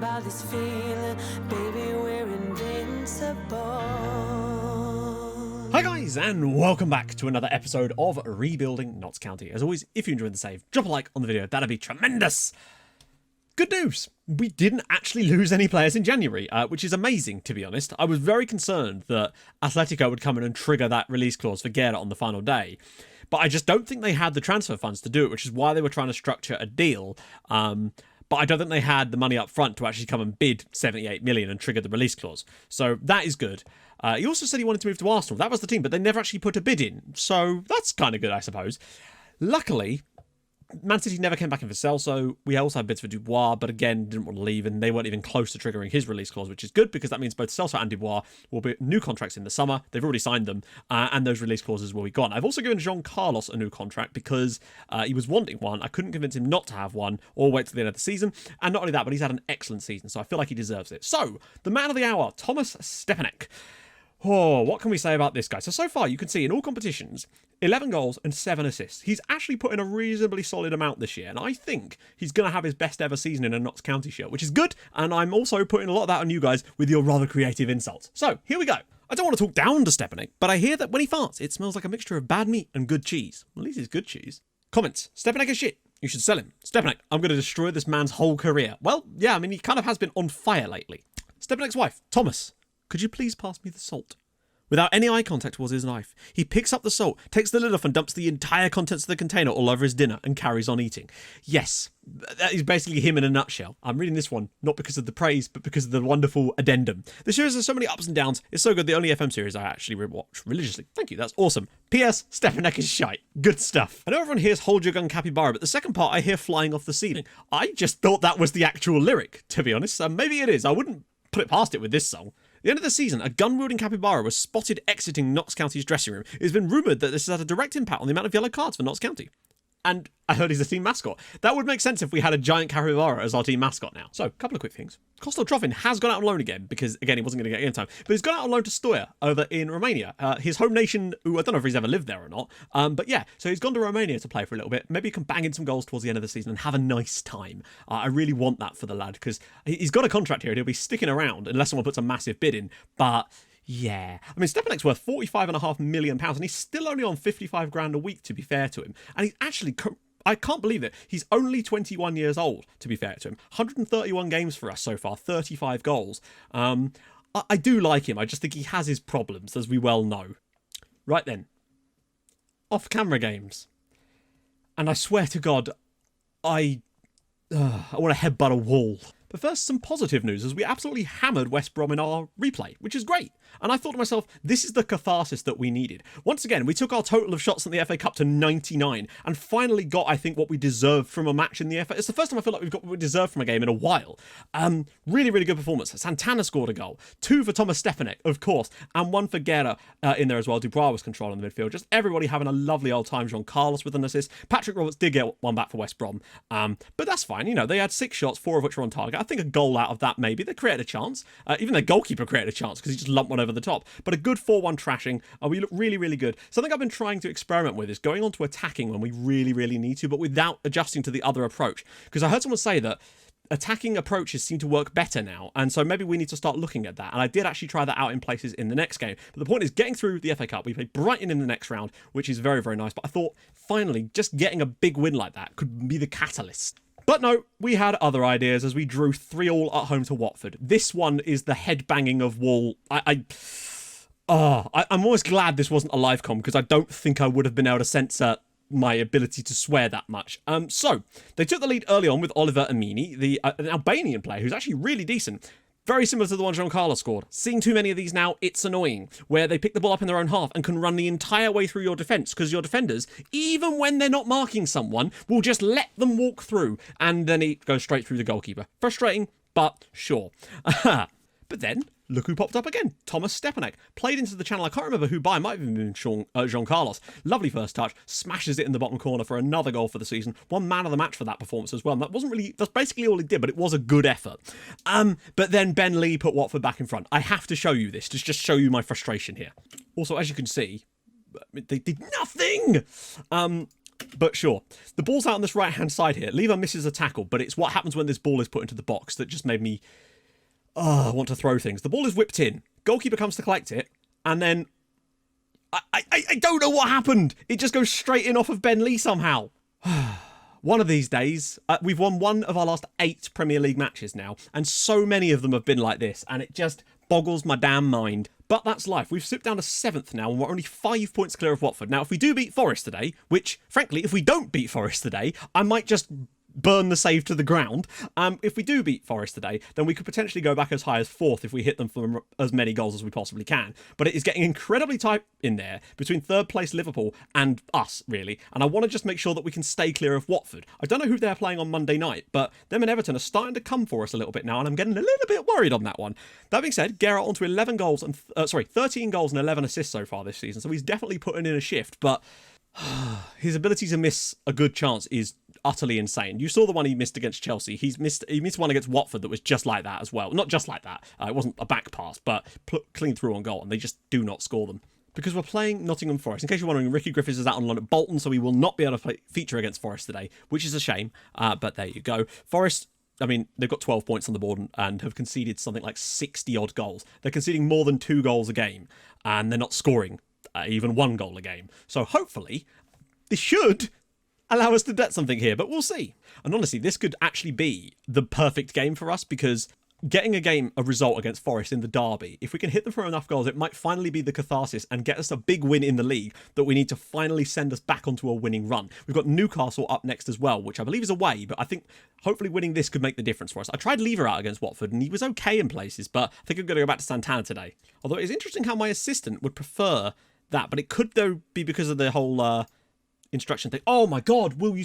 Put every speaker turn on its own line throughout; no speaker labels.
about this feeling, baby, we're invincible.
Hi guys, and welcome back to another episode of Rebuilding Notts County. As always, if you enjoyed the save, drop a like on the video, that'd be tremendous. Good news, we didn't actually lose any players in January, which is amazing, to be honest. I was very concerned that Atletico would come in and trigger that release clause for Guerra on the final day, but I just don't think they had the transfer funds to do it, which is why they were trying to structure a deal. But I don't think they had the money up front to actually come and bid 78 million and trigger the release clause. So that is good. He also said he wanted to move to Arsenal. That was the team, but they never actually put a bid in. So that's kind of good, I suppose. Luckily, Man City never came back in for Celso. We also had bids for Dubois, but again, didn't want to leave, and they weren't even close to triggering his release clause, which is good because that means both Celso and Dubois will be new contracts in the summer. They've already signed them, and those release clauses will be gone. I've also given Jean Carlos a new contract because he was wanting one. I couldn't convince him not to have one or wait till the end of the season. And not only that, but he's had an excellent season, so I feel like he deserves it. So, the man of the hour, Thomas Stepanek. Oh, what can we say about this guy? So far, you can see in all competitions, 11 goals and 7 assists. He's actually put in a reasonably solid amount this year, and I think he's going to have his best ever season in a Notts County shirt, which is good, and I'm also putting a lot of that on you guys with your rather creative insults. So, here we go. I don't want to talk down to Stepanek, but I hear that when he farts, it smells like a mixture of bad meat and good cheese. Well, at least it's good cheese. Comments. Stepanek is shit. You should sell him. Stepanek, I'm going to destroy this man's whole career. Well, yeah, I mean, he kind of has been on fire lately. Stepanek's wife, Thomas. Could you please pass me the salt? Without any eye contact towards his knife, he picks up the salt, takes the lid off and dumps the entire contents of the container all over his dinner and carries on eating. Yes, that is basically him in a nutshell. I'm reading this one not because of the praise, but because of the wonderful addendum. The series has so many ups and downs. It's so good, the only FM series I actually rewatch religiously. Thank you, that's awesome. P.S. Stepanek is shite. Good stuff. I know everyone hears Hold Your Gun Capybara, but the second part I hear flying off the ceiling. I just thought that was the actual lyric, to be honest. Maybe it is. I wouldn't put it past it with this song. At the end of the season, a gun-wielding capybara was spotted exiting Notts County's dressing room. It has been rumoured that this has had a direct impact on the amount of yellow cards for Notts County. And I heard he's a team mascot. That would make sense if we had a giant capybara as our team mascot now. So, a couple of quick things. Kostel Trofin has gone out on loan again because, again, he wasn't going to get game time. But he's gone out on loan to Stoja over in Romania. His home nation, who I don't know if he's ever lived there or not. But yeah, so he's gone to Romania to play for a little bit. Maybe he can bang in some goals towards the end of the season and have a nice time. I really want that for the lad because he's got a contract here and he'll be sticking around unless someone puts a massive bid in. But yeah, I mean, Stepanek's worth £45.5 million and he's still only on 55 grand a week, to be fair to him. And he's actually, I can't believe it, he's only 21 years old, to be fair to him. 131 games for us so far, 35 goals. I do like him, I just think he has his problems, as we well know. Right then, off-camera games. And I swear to God, I want to headbutt a wall. But first, some positive news, as we absolutely hammered West Brom in our replay, which is great. And I thought to myself, this is the catharsis that we needed. Once again, we took our total of shots in the FA Cup to 99 and finally got, I think, what we deserved from a match in the FA. It's the first time I feel like we've got what we deserved from a game in a while. Really, really good performance. Santana scored a goal. 2 for Thomas Stepanek, of course, and 1 for Guerra in there as well. Dubois was controlling the midfield. Just everybody having a lovely old time. Jean Carlos with an assist. Patrick Roberts did get one back for West Brom. But that's fine. You know, they had 6 shots, 4 of which were on target. I think a goal out of that, maybe. They created a chance. Even their goalkeeper created a chance because he just lumped one over the top. But a good 4-1 trashing. We look really, really good. Something I've been trying to experiment with is going on to attacking when we really, really need to, but without adjusting to the other approach. Because I heard someone say that attacking approaches seem to work better now, and so maybe we need to start looking at that. And I did actually try that out in places in the next game. But the point is getting through the FA Cup. We played Brighton in the next round, which is very, very nice. But I thought, finally, just getting a big win like that could be the catalyst. But no, we had other ideas as we drew 3-3 at home to Watford. This one is the headbanging of wall. I'm almost glad this wasn't a live com because I don't think I would have been able to censor my ability to swear that much. So, they took the lead early on with Oliver Amini, an Albanian player who's actually really decent. Very similar to the one Jean Carlos scored. Seeing too many of these now, it's annoying, where they pick the ball up in their own half and can run the entire way through your defence because your defenders, even when they're not marking someone, will just let them walk through and then it goes straight through the goalkeeper. Frustrating, but sure. But then, look who popped up again. Thomas Stepanek. Played into the channel. I can't remember who by. It might have been Jean Carlos. Lovely first touch. Smashes it in the bottom corner for another goal for the season. One man of the match for that performance as well. And that's basically all he did, but it was a good effort. But then Ben Lee put Watford back in front. I have to show you this to just show you my frustration here. Also, as you can see, they did nothing. But sure. The ball's out on this right-hand side here. Lever misses a tackle, but it's what happens when this ball is put into the box that just made me want to throw things. The ball is whipped in. Goalkeeper comes to collect it, and then I don't know what happened. It just goes straight in off of Ben Lee somehow. One of these days, we've won one of our last 8 Premier League matches now, and so many of them have been like this, and it just boggles my damn mind. But that's life. We've slipped down to 7th now, and we're only 5 points clear of Watford. Now, if we do beat Forest today, which, frankly, if we don't beat Forest today, I might just burn the save to the ground. If we do beat Forest today, then we could potentially go back as high as 4th if we hit them for as many goals as we possibly can. But it is getting incredibly tight in there between 3rd place Liverpool and us, really. And I want to just make sure that we can stay clear of Watford. I don't know who they're playing on Monday night, but them and Everton are starting to come for us a little bit now, and I'm getting a little bit worried on that one. That being said, Guerra onto 11 goals and 13 goals and 11 assists so far this season, so he's definitely putting in a shift, but his ability to miss a good chance is utterly insane. You saw the one he missed against Chelsea. He missed one against Watford that was just like that as well. Not just like that. It wasn't a back pass, but clean through on goal, and they just do not score them. Because we're playing Nottingham Forest. In case you're wondering, Ricky Griffiths is out on loan at Bolton, so he will not be able to feature against Forest today, which is a shame. But there you go. Forest, I mean, they've got 12 points on the board and have conceded something like 60-odd goals. They're conceding more than 2 goals a game, and they're not scoring even 1 goal a game. So hopefully, this should allow us to get something here, but we'll see. And honestly, this could actually be the perfect game for us, because getting a result against Forest in the derby, if we can hit them for enough goals, it might finally be the catharsis and get us a big win in the league that we need to finally send us back onto a winning run. We've got Newcastle up next as well, which I believe is away, but I think hopefully winning this could make the difference for us. I tried Lever out against Watford, and he was okay in places, but I think I'm going to go back to Santana today. Although it's interesting how my assistant would prefer that, but it could, though, be because of the whole instruction thing. Oh my god, will you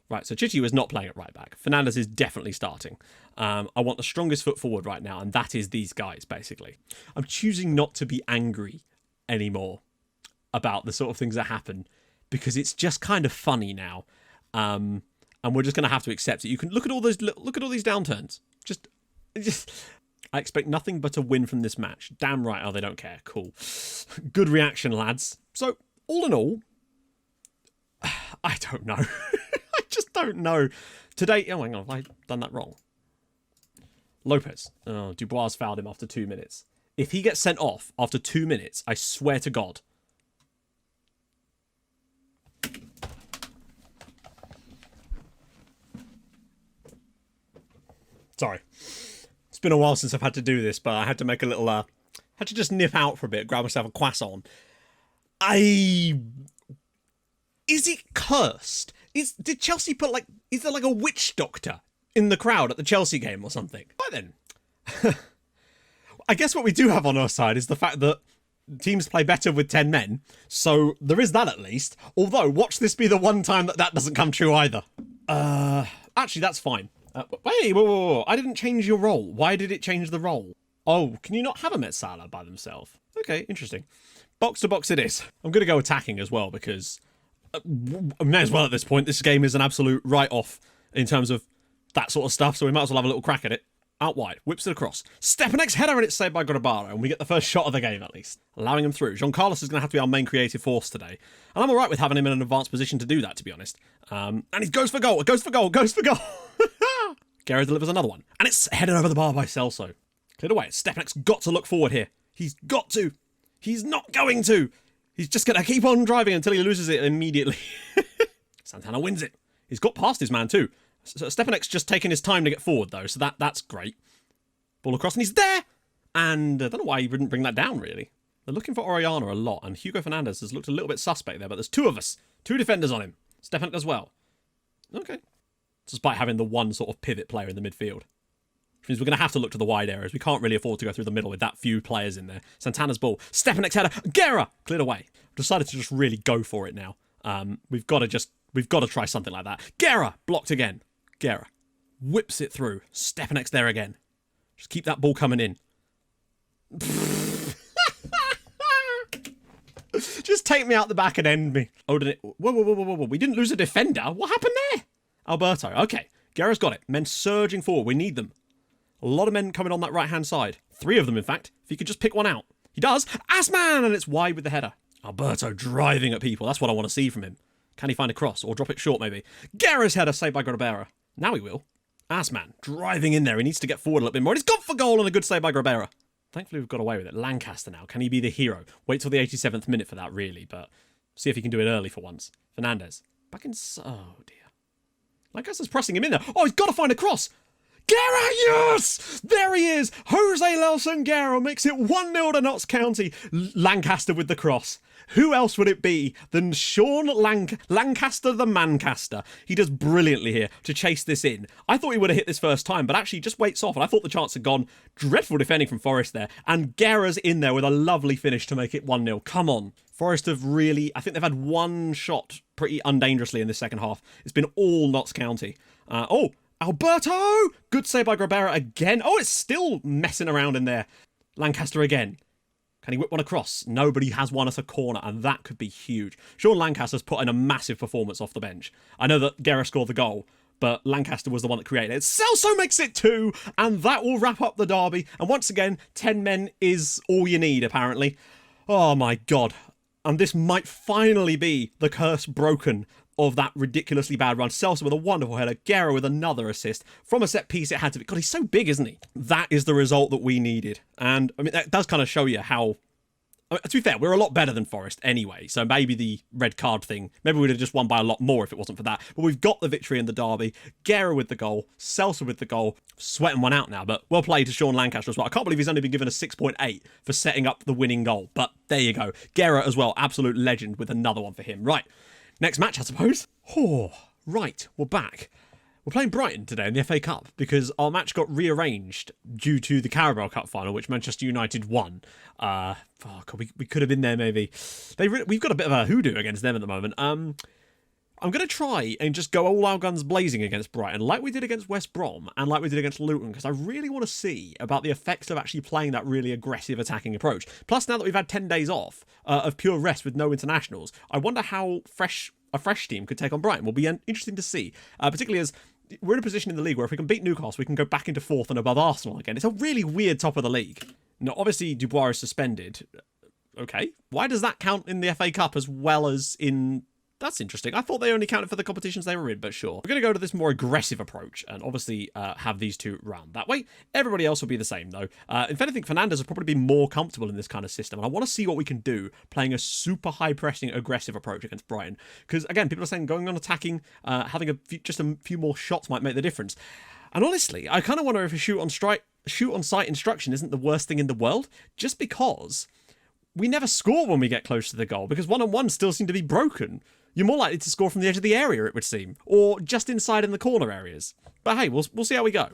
Right, so Chichi is not playing at right back. Fernandes is definitely starting. I want the strongest foot forward right now, and that is these guys, basically. I'm choosing not to be angry anymore about the sort of things that happen, because it's just kind of funny now. And we're just going to have to accept it. You can look at all these downturns. Just I expect nothing but a win from this match. Damn right. Oh, they don't care. Cool. Good reaction, lads. So, all in all, I don't know. I just don't know. Today, oh my god, have I done that wrong? Lopez. Oh, Dubois fouled him after 2 minutes. If he gets sent off after 2 minutes, I swear to God. Sorry. It's been a while since I've had to do this, but I had to make a little, had to just nip out for a bit, grab myself a croissant. Is it cursed? Did Chelsea put is there like a witch doctor in the crowd at the Chelsea game or something? Right then. I guess what we do have on our side is the fact that teams play better with 10 men. So there is that at least. Although, watch this be the one time that doesn't come true either. Actually, that's fine. Wait, whoa. I didn't change your role. Why did it change the role? Oh, can you not have a Met Salah by themselves? Okay, interesting. Box to box it is. I'm going to go attacking as well, because I may as well at this point. This game is an absolute write-off in terms of that sort of stuff, so we might as well have a little crack at it. Out wide, whips it across. Stepanek's header, and it's saved by Grabara, and we get the first shot of the game at least, allowing him through. Jean Carlos is going to have to be our main creative force today, and I'm alright with having him in an advanced position to do that, to be honest. And he goes for goal, goes for goal. Guerra delivers another one, and it's headed over the bar by Celso. Cleared away. Stepanek's got to look forward here. He's got to. He's not going to. He's just going to keep on driving until he loses it immediately. Santana wins it. He's got past his man too. So Stepanek's just taking his time to get forward though, so that's great. Ball across, and he's there! And I don't know why he wouldn't bring that down, really. They're looking for Orellana a lot, and Hugo Fernandes has looked a little bit suspect there, but there's 2 of us. 2 defenders on him. Stepanek as well. Okay. Despite having the one sort of pivot player in the midfield. Which means we're going to have to look to the wide areas. We can't really afford to go through the middle with that few players in there. Santana's ball. Stepanek's header. Guerra! Cleared away. Decided to just really go for it now. We've got to try something like that. Guerra! Blocked again. Guerra whips it through. Stepanek's there again. Just keep that ball coming in. Just take me out the back and end me. Whoa. We didn't lose a defender. What happened there? Alberto. Okay. Guerra's got it. Men surging forward. We need them. A lot of men coming on that right-hand side. 3 of them, in fact. If he could just pick one out. He does. Assman! And it's wide with the header. Alberto driving at people. That's what I want to see from him. Can he find a cross or drop it short maybe? Guerra's header saved by Grabera. Now he will. Assman driving in there. He needs to get forward a little bit more. And he's gone for goal and a good save by Grabera. Thankfully, we've got away with it. Lancaster now. Can he be the hero? Wait till the 87th minute for that, really, but see if he can do it early for once. Fernandez. Back in... Oh, dear. Lancaster's pressing him in there. Oh, he's got to find a cross. Guerra, yes! There he is. Jose Nelson Guerra makes it 1-0 to Notts County. Lancaster with the cross. Who else would it be than Sean Lancaster the Mancaster? He does brilliantly here to chase this in. I thought he would have hit this first time, but actually just waits off, and I thought the chance had gone. Dreadful defending from Forest there, and Guerra's in there with a lovely finish to make it 1-0. Come on. Forest have really... I think they've had one shot pretty undangerously in the second half. It's been all Notts County. Alberto! Good save by Grabera again. Oh, it's still messing around in there. Lancaster again. Can he whip one across? Nobody has one at a corner, and that could be huge. Sean Lancaster's put in a massive performance off the bench. I know that Guerra scored the goal, but Lancaster was the one that created it. Celso makes it 2, and that will wrap up the derby. And once again, 10 men is all you need, apparently. Oh, my God. And this might finally be the curse broken of that ridiculously bad run. Celso with a wonderful header. Guerra with another assist. From a set piece, it had to be. God, he's so big, isn't he? That is the result that we needed. And, I mean, that does kind of show you how... I mean, to be fair, we're a lot better than Forest anyway, so maybe the red card thing, maybe we'd have just won by a lot more if it wasn't for that. But we've got the victory in the derby. Guerra with the goal. Celso with the goal. Sweating one out now, but well played to Sean Lancaster as well. I can't believe he's only been given a 6.8 for setting up the winning goal. But there you go. Guerra as well, absolute legend with another one for him. Right. Next match, I suppose. Oh, right, we're back. We're playing Brighton today in the FA Cup because our match got rearranged due to the Carabao Cup final, which Manchester United won. We could have been there maybe. We've got a bit of a hoodoo against them at the moment. I'm going to try and just go all our guns blazing against Brighton, like we did against West Brom and like we did against Luton, because I really want to see about the effects of actually playing that really aggressive attacking approach. Plus, now that we've had 10 days off of pure rest with no internationals, I wonder how a fresh team could take on Brighton. Will be interesting to see, particularly as we're in a position in the league where if we can beat Newcastle, we can go back into 4th and above Arsenal again. It's a really weird top of the league. Now, obviously, Dubois is suspended. Okay. Why does that count in the FA Cup as well as in... That's interesting. I thought they only counted for the competitions they were in, but sure. We're going to go to this more aggressive approach and obviously have these two round that way. Everybody else will be the same, though. If anything, Fernandez will probably be more comfortable in this kind of system. And I want to see what we can do playing a super high-pressing, aggressive approach against Brighton. Because, again, people are saying going on attacking, having just a few more shots might make the difference. And honestly, I kind of wonder if a shoot-on-sight instruction isn't the worst thing in the world, just because we never score when we get close to the goal, because one-on-ones still seem to be broken. You're more likely to score from the edge of the area, it would seem, or just inside in the corner areas. But hey, we'll see how we go.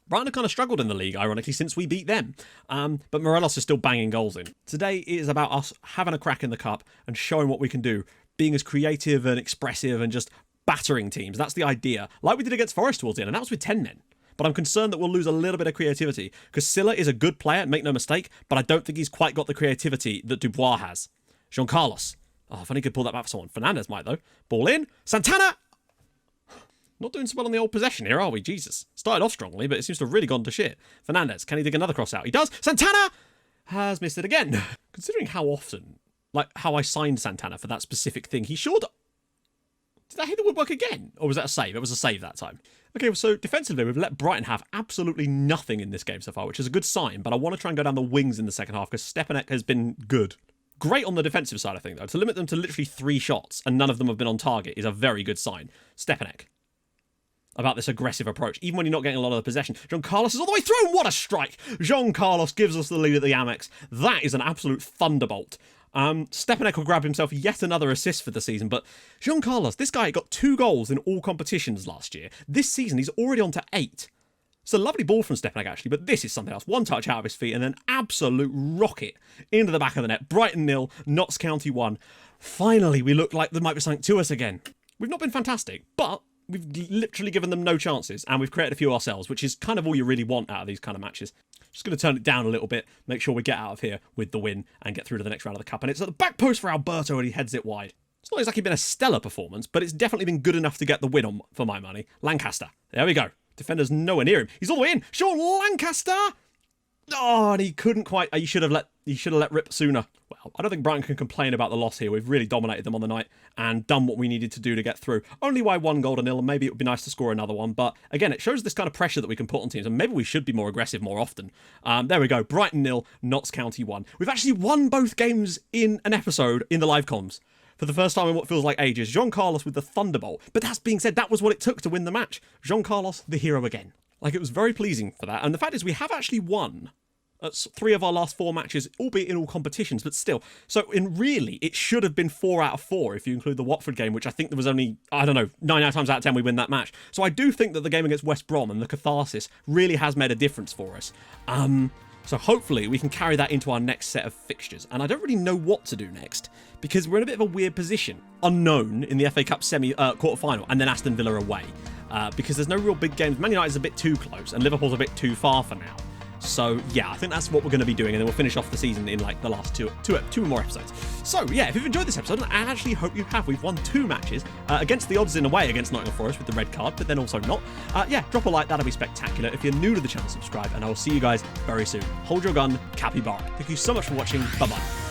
Brighton have kind of struggled in the league, ironically, since we beat them. But Morelos is still banging goals in. Today it is about us having a crack in the cup and showing what we can do, being as creative and expressive and just battering teams. That's the idea, like we did against Forest towards the end, and that was with 10 men. But I'm concerned that we'll lose a little bit of creativity, because Silla is a good player, make no mistake, but I don't think he's quite got the creativity that Dubois has. Jean Carlos. Oh, if only he could pull that back for someone. Fernandez might, though. Ball in. Santana! Not doing so well on the old possession here, are we? Jesus. Started off strongly, but it seems to have really gone to shit. Fernandez, can he dig another cross out? He does. Santana has missed it again. Considering how often, like how I signed Santana for that specific thing, he sure... Did that hit the woodwork again? Or was that a save? It was a save that time. Okay, so defensively, we've let Brighton have absolutely nothing in this game so far, which is a good sign, but I want to try and go down the wings in the second half, because Stepanek has been good. Great on the defensive side, I think, though. To limit them to literally 3 shots and none of them have been on target is a very good sign. Stepanek. About this aggressive approach, even when you're not getting a lot of the possession. Jean Carlos is all the way through. What a strike! Jean Carlos gives us the lead at the Amex. That is an absolute thunderbolt. Stepanek will grab himself yet another assist for the season, but Jean Carlos, this guy got 2 goals in all competitions last year. This season, he's already on to 8. It's a lovely ball from Stepanek, actually, but this is something else. One touch out of his feet and an absolute rocket into the back of the net. Brighton 0, Notts County 1. Finally, we look like there might be something to us again. We've not been fantastic, but we've literally given them no chances, and we've created a few ourselves, which is kind of all you really want out of these kind of matches. Just going to turn it down a little bit, make sure we get out of here with the win and get through to the next round of the cup. And it's at the back post for Alberto, and he heads it wide. It's not exactly been a stellar performance, but it's definitely been good enough to get the win on for my money. Lancaster. There we go. Defender's nowhere near him. He's all the way in. Sean Lancaster! Oh, and he couldn't quite. He should have let rip sooner. Well, I don't think Brighton can complain about the loss here. We've really dominated them on the night and done what we needed to do to get through. Only by 1-0, and maybe it would be nice to score another one. But again, it shows this kind of pressure that we can put on teams, and maybe we should be more aggressive more often. There we go. Brighton 0, Notts County 1. We've actually won both games in an episode in the live comms. For the first time in what feels like ages. Jean Carlos with the Thunderbolt. But that being said, that was what it took to win the match. Jean Carlos, the hero again. Like, it was very pleasing for that. And the fact is, we have actually won 3 of our last 4 matches, albeit in all competitions, but still. So, really, it should have been 4 out of 4 if you include the Watford game, which I think there was only, 9 times out of 10 we win that match. So I do think that the game against West Brom and the catharsis really has made a difference for us. So hopefully we can carry that into our next set of fixtures. And I don't really know what to do next, because we're in a bit of a weird position. Unknown in the FA Cup quarter-final, and then Aston Villa away. Because there's no real big games. Man United's a bit too close, and Liverpool's a bit too far for now. So, yeah, I think that's what we're going to be doing, and then we'll finish off the season in, like, the last two more episodes. So, yeah, if you've enjoyed this episode, and I actually hope you have, we've won 2 matches against the odds in a way against Nottingham Forest with the red card, but then also not. Yeah, drop a like, that'll be spectacular. If you're new to the channel, subscribe, and I will see you guys very soon. Hold your gun, capybara. Thank you so much for watching. Bye-bye.